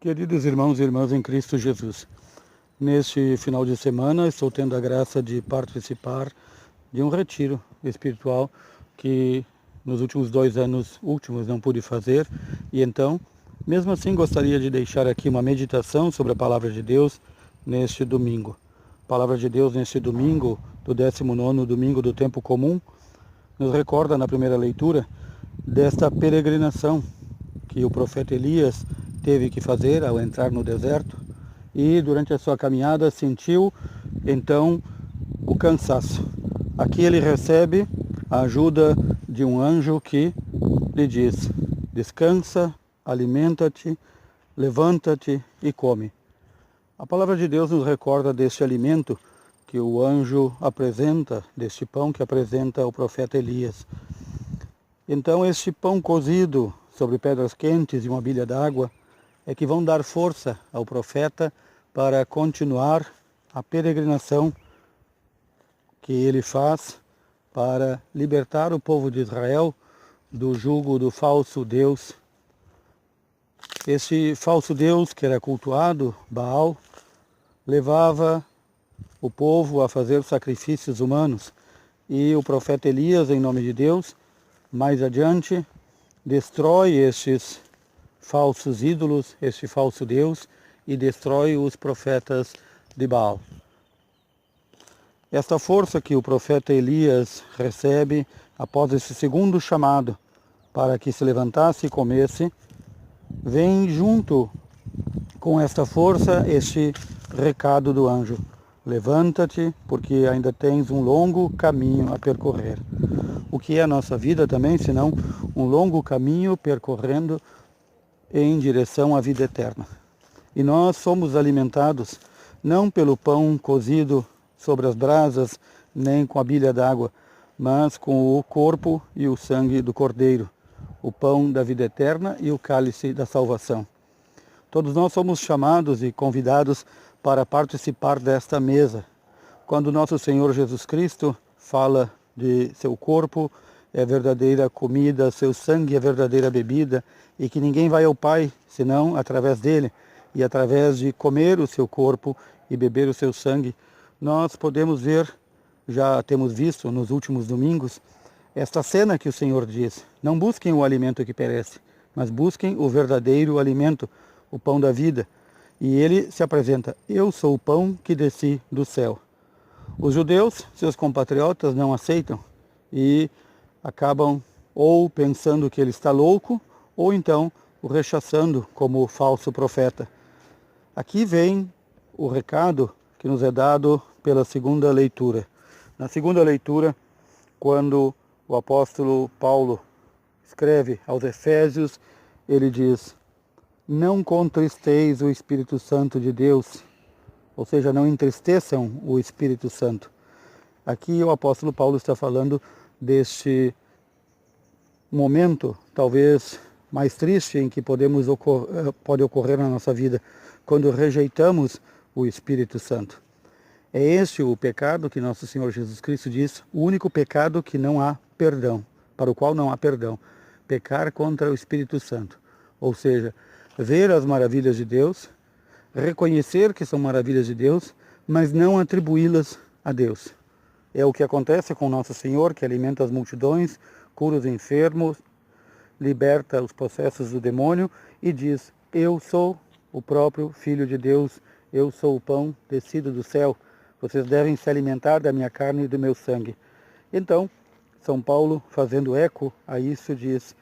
Queridos irmãos e irmãs em Cristo Jesus, neste final de semana estou tendo a graça de participar de um retiro espiritual que nos últimos 2 anos não pude fazer, e então, mesmo assim, gostaria de deixar aqui uma meditação sobre a Palavra de Deus neste domingo. A Palavra de Deus neste domingo, do 19º domingo do tempo comum, nos recorda na primeira leitura desta peregrinação que o profeta Elias teve que fazer ao entrar no deserto, e durante a sua caminhada sentiu então o cansaço. Aqui ele recebe a ajuda de um anjo que lhe diz: descansa, alimenta-te, levanta-te e come. A palavra de Deus nos recorda deste alimento que o anjo apresenta, deste pão que apresenta o profeta Elias. Então este pão cozido sobre pedras quentes e uma bilha d'água é que vão dar força ao profeta para continuar a peregrinação que ele faz para libertar o povo de Israel do jugo do falso Deus. Esse falso Deus que era cultuado, Baal, levava o povo a fazer sacrifícios humanos, e o profeta Elias, em nome de Deus, mais adiante, destrói estes falsos ídolos, este falso Deus, e destrói os profetas de Baal. Esta força que o profeta Elias recebe após esse segundo chamado para que se levantasse e comesse, vem junto com esta força este recado do anjo: levanta-te, porque ainda tens um longo caminho a percorrer. O que é a nossa vida também, senão um longo caminho percorrendo em direção à vida eterna. E nós somos alimentados não pelo pão cozido sobre as brasas, nem com a bilha d'água, mas com o corpo e o sangue do Cordeiro, o pão da vida eterna e o cálice da salvação. Todos nós somos chamados e convidados para participar desta mesa. Quando nosso Senhor Jesus Cristo fala de seu corpo é verdadeira comida, seu sangue é verdadeira bebida, e que ninguém vai ao Pai senão através dele, e através de comer o seu corpo e beber o seu sangue, nós podemos ver, já temos visto nos últimos domingos, esta cena que o Senhor diz: não busquem o alimento que perece, mas busquem o verdadeiro alimento, o pão da vida. E ele se apresenta: eu sou o pão que desci do céu. Os judeus, seus compatriotas, não aceitam e acabam ou pensando que ele está louco, ou então o rechaçando como falso profeta. Aqui vem o recado que nos é dado pela segunda leitura. Na segunda leitura, quando o apóstolo Paulo escreve aos Efésios, ele diz: não contristeis o Espírito Santo de Deus, ou seja, não entristeçam o Espírito Santo. Aqui o apóstolo Paulo está falando deste momento, talvez mais triste, em que pode ocorrer na nossa vida, quando rejeitamos o Espírito Santo. É este o pecado que nosso Senhor Jesus Cristo diz, o único pecado que não há perdão, para o qual não há perdão: pecar contra o Espírito Santo. Ou seja, ver as maravilhas de Deus, reconhecer que são maravilhas de Deus, mas não atribuí-las a Deus. É o que acontece com nosso Senhor, que alimenta as multidões, cura os enfermos, liberta os possessos do demônio e diz: eu sou o próprio Filho de Deus, eu sou o pão descido do céu, vocês devem se alimentar da minha carne e do meu sangue. Então, São Paulo, fazendo eco a isso, diz: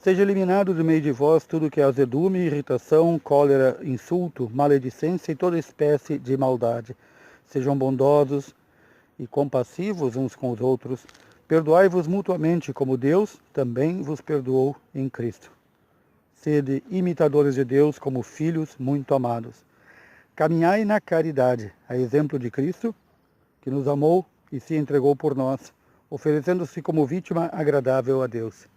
seja eliminado do meio de vós tudo que é azedume, irritação, cólera, insulto, maledicência e toda espécie de maldade. Sejam bondosos e compassivos uns com os outros. Perdoai-vos mutuamente, como Deus também vos perdoou em Cristo. Sede imitadores de Deus como filhos muito amados. Caminhai na caridade, a exemplo de Cristo, que nos amou e se entregou por nós, oferecendo-se como vítima agradável a Deus.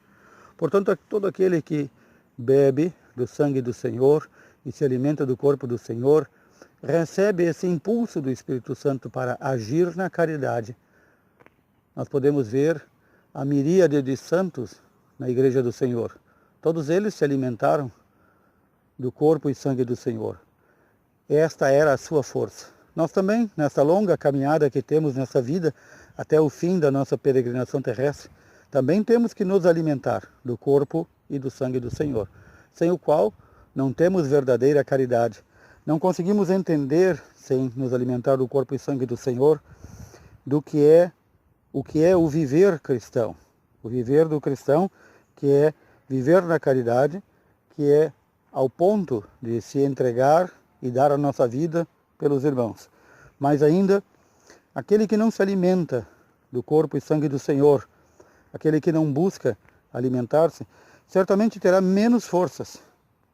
Portanto, todo aquele que bebe do sangue do Senhor e se alimenta do corpo do Senhor, recebe esse impulso do Espírito Santo para agir na caridade. Nós podemos ver a miríade de santos na Igreja do Senhor. Todos eles se alimentaram do corpo e sangue do Senhor. Esta era a sua força. Nós também, nessa longa caminhada que temos nessa vida, até o fim da nossa peregrinação terrestre, também temos que nos alimentar do corpo e do sangue do Senhor, sem o qual não temos verdadeira caridade. Não conseguimos entender, sem nos alimentar do corpo e sangue do Senhor, o que é o viver cristão. O viver do cristão, que é viver na caridade, que é ao ponto de se entregar e dar a nossa vida pelos irmãos. Mas ainda, aquele que não se alimenta do corpo e sangue do Senhor, aquele que não busca alimentar-se, certamente terá menos forças,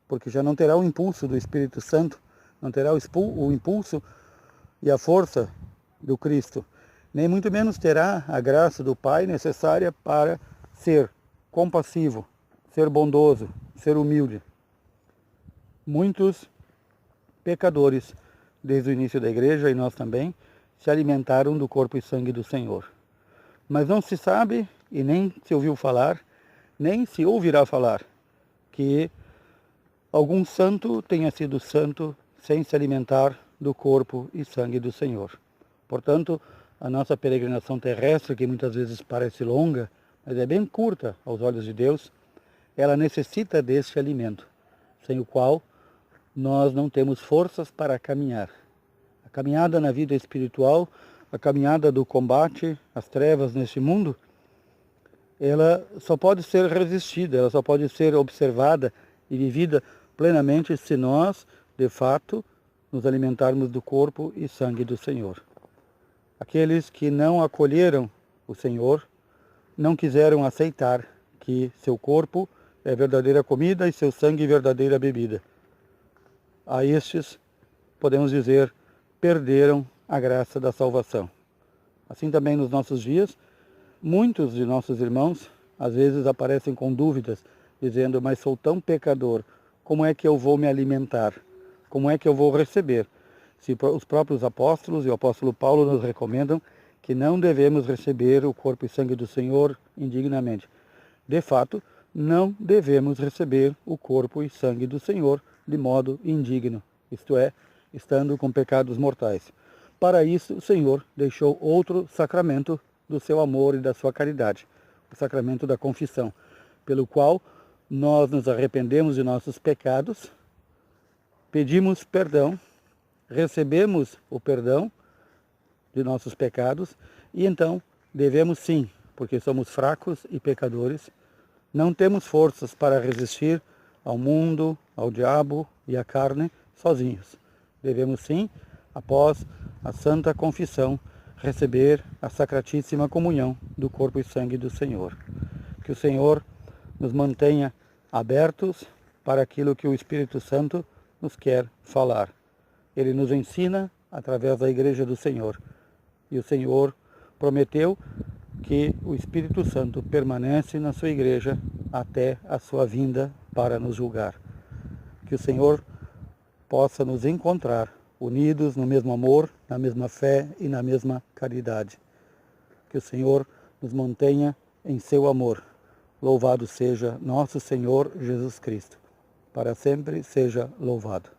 porque já não terá o impulso do Espírito Santo, não terá o impulso e a força do Cristo, nem muito menos terá a graça do Pai necessária para ser compassivo, ser bondoso, ser humilde. Muitos pecadores, desde o início da igreja, e nós também, se alimentaram do corpo e sangue do Senhor. Mas não se sabe, e nem se ouviu falar, nem se ouvirá falar, que algum santo tenha sido santo sem se alimentar do corpo e sangue do Senhor. Portanto, a nossa peregrinação terrestre, que muitas vezes parece longa, mas é bem curta aos olhos de Deus, ela necessita deste alimento, sem o qual nós não temos forças para caminhar. A caminhada na vida espiritual, a caminhada do combate às trevas neste mundo, ela só pode ser resistida, ela só pode ser observada e vivida plenamente se nós, de fato, nos alimentarmos do corpo e sangue do Senhor. Aqueles que não acolheram o Senhor, não quiseram aceitar que seu corpo é verdadeira comida e seu sangue verdadeira bebida. A estes, podemos dizer, perderam a graça da salvação. Assim também nos nossos dias, muitos de nossos irmãos, às vezes aparecem com dúvidas, dizendo, mas sou tão pecador, como é que eu vou me alimentar? Como é que eu vou receber? Se os próprios apóstolos e o apóstolo Paulo nos recomendam que não devemos receber o corpo e sangue do Senhor indignamente. De fato, não devemos receber o corpo e sangue do Senhor de modo indigno, isto é, estando com pecados mortais. Para isso, o Senhor deixou outro sacramento do seu amor e da sua caridade, o sacramento da confissão, pelo qual nós nos arrependemos de nossos pecados, pedimos perdão, recebemos o perdão de nossos pecados e então devemos sim, porque somos fracos e pecadores, não temos forças para resistir ao mundo, ao diabo e à carne sozinhos. Devemos sim, após a santa confissão, receber a sacratíssima comunhão do corpo e sangue do Senhor. Que o Senhor nos mantenha abertos para aquilo que o Espírito Santo nos quer falar. Ele nos ensina através da Igreja do Senhor. E o Senhor prometeu que o Espírito Santo permanece na sua Igreja até a sua vinda para nos julgar. Que o Senhor possa nos encontrar unidos no mesmo amor, na mesma fé e na mesma caridade. Que o Senhor nos mantenha em seu amor. Louvado seja nosso Senhor Jesus Cristo. Para sempre seja louvado.